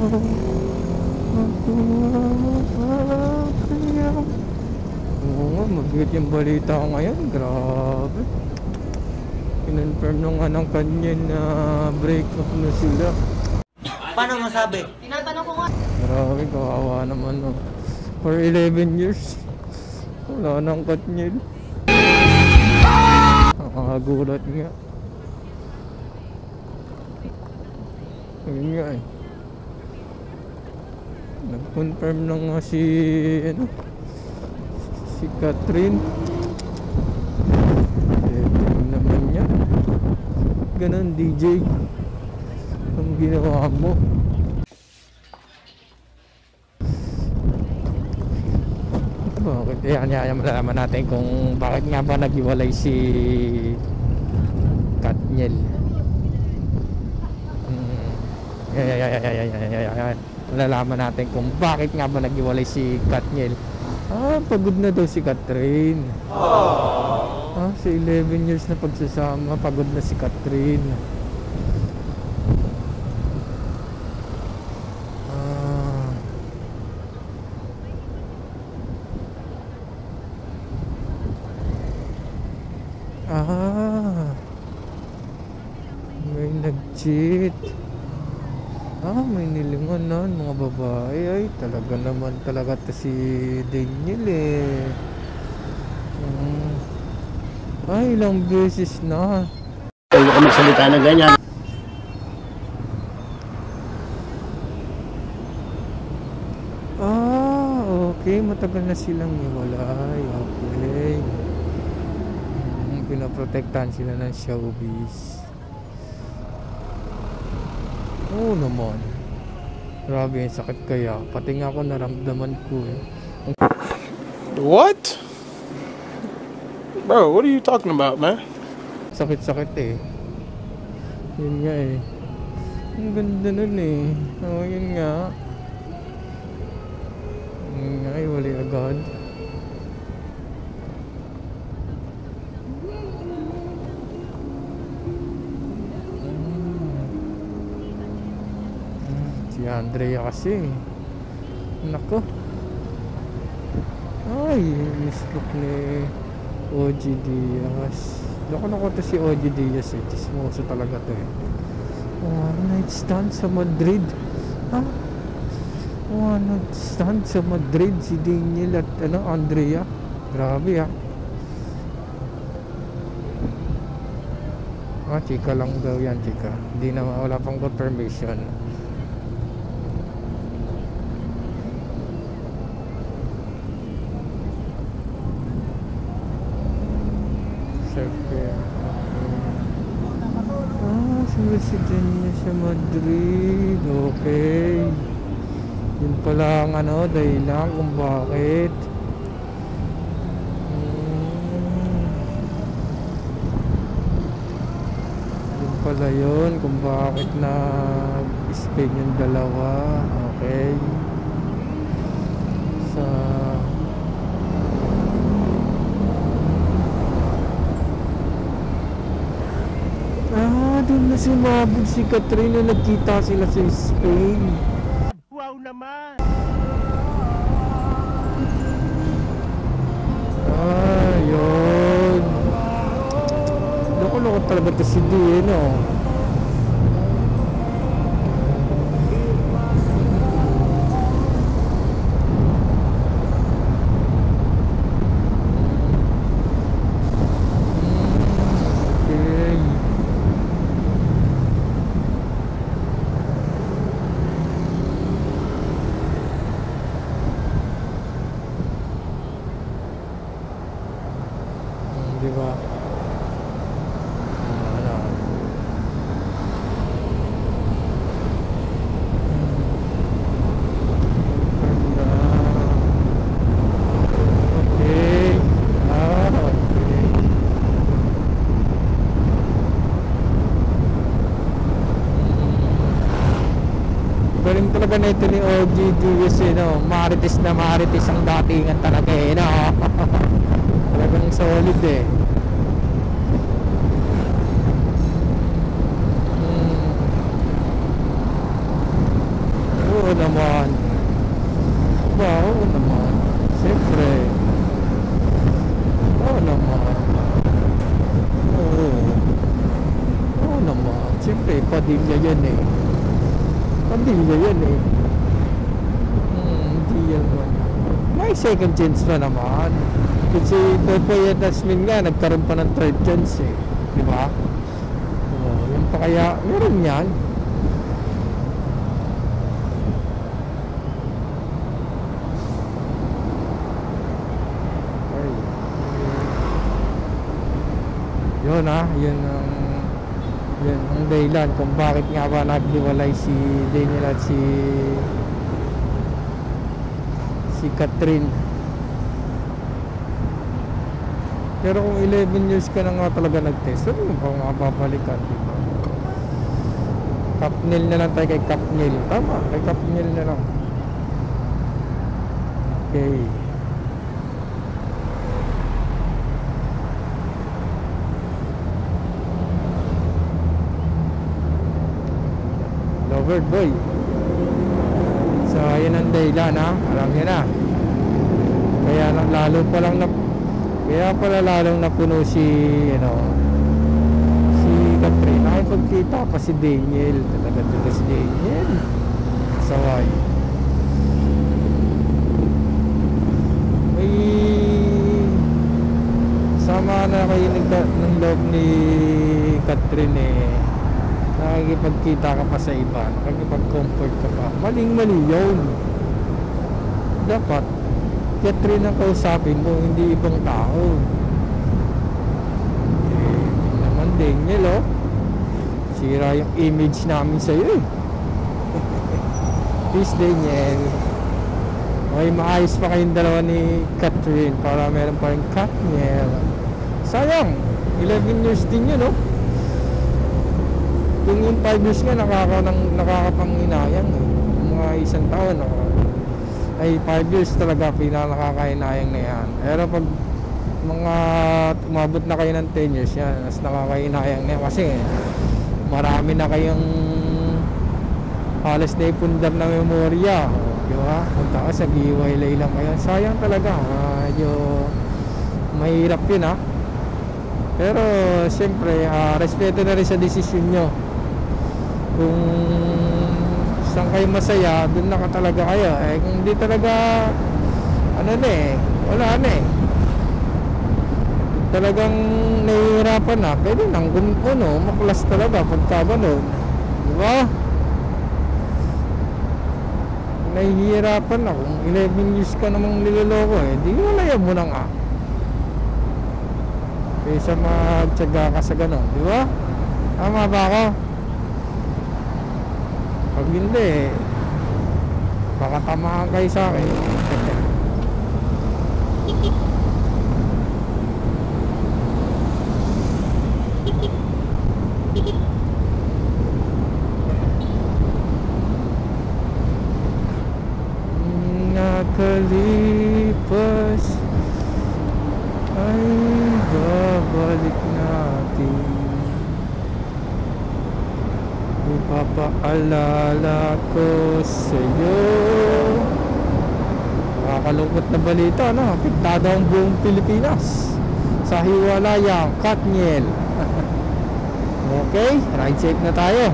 Oo nga, mag-hit yung balita ko ngayon. Grabe. Kinonfirm nung anong kanyan na break up na sila. Paano masabi? Tinatanong ko nga. Grabe, kawawa naman, no. For 11 years wala nang kanyan. Nakakagulat nga. Ayun nga eh. Nag-confirm na nga si Catherine. Tingnan naman niya. Ganon, DJ. Ang ginawa mo. Bakit? Yan malalaman natin kung bakit nga ba naghiwalay si Katniel. Malalaman natin kung bakit nga ba naghiwalay si Katniel. Pagod na daw si Catherine. Sa 11 years na pagsasama, pagod na si Catherine. May nag-cheat. May nilinganan mga babae. Ay, talaga naman talaga to si Daniel eh. Ay, ilang beses na. Huwag ka magsalita na ganyan. Okay, matagal na silang iwalay. Okay. Pinaprotektahan sila ng showbiz. Oo naman. Grabe, yung sakit kaya. Pati nga ako naramdaman ko eh. What? Bro, what are you talking about, man? Sakit-sakit eh. Yun nga eh. Ang ganda nun eh. Yun nga. Yun nga, iwalay agad. Si Andrea kasi. Nako. Ay, mislook ni OG Diaz. Loko to si OG Diaz eh. Chismoso talaga to eh. One night stand sa Madrid. One night stand sa Madrid. Si Daniel at Andrea. Grabe chika lang daw yan, chika. Hindi na, wala pang confirmation. Resident niya sa Madrid. Okay. Yun pala ang dahilan kung bakit. Yun pala yun kung bakit na-Spain yung dalawa. Okay. Doon na sumabog si Catherine na nagkita sila sa Spain. Wow naman! Yun. Loko-loko talaga ito si D, no? Diba? Galing talaga na ito ni OG Diaz eh, no? Marites na marites ang datingan talaga eh, no? Talagang solid eh. Siyempre, Padilla yan eh. Padilla yan eh. Hindi yan man. May second chance pa naman. Kasi Popoy at Asmin nga, nagkaroon pa ng third chance eh. Di ba? Yun pa kaya, meron yan. Yun yun ang dahilan kung bakit nga ba naghiwalay si Daniel at si Catherine. Pero kung 11 years ka na nga talaga nag-test, ano ba mababalikan, diba? Kapnil na lang tayo kay Kapnil. Tama, kay Kapnil na lang. Okay. Lover boy. So yun ang dahilan alam niyo na. Kaya pala lalong napuno si si Catherine. Nakipagkita pa si Daniel. Talaga si Daniel. Saway. May sama na kayo ng loob ni Catherine eh. Nakikipagkita ka pa sa iba, nakikipag-comfort ka pa. Maling-mali yun. Dapat Catherine ang kausapin mo, hindi ibang tao. Naman Daniel sira yung image namin sa'yo eh. Please Daniel, may maayos pa kayong dalawa ni Catherine para meron pa rin Katniel. Sayang 11 years din yun kung yung 5 years nga nakakapanginayang mga isang taon ay 5 years talaga pinakakakainayang na yan. Pero pag mga umabot na kayo ng 10 years yan, mas nakakainayang na yan kasi marami na kayong halos na ipundar na memorya, di ba? Punta ka sa giwailay lang kayo, sayang talaga. Medyo mahirap yun pero siyempre respeto na rin sa desisyon nyo. Kung saan kayo masaya, dun na ka talaga kayo. Kung hindi talaga wala talagang nahihirapan pwede nang maklas talaga pagka gano'n, di ba? Nahihirapan kung 11 years ka namang niloloko di wala mo na nga kaysa magtyaga ka sa gano'n, di ba? Tama ba ako? Pag hindi baka tamahan kayo sa akin. Nakalipas ay babalik natin. Ipapaalala ko sa'yo. Nakakalungkot na balita apektado ang buong Pilipinas sa hiwalayang Katniel. Okay, ride safe na tayo.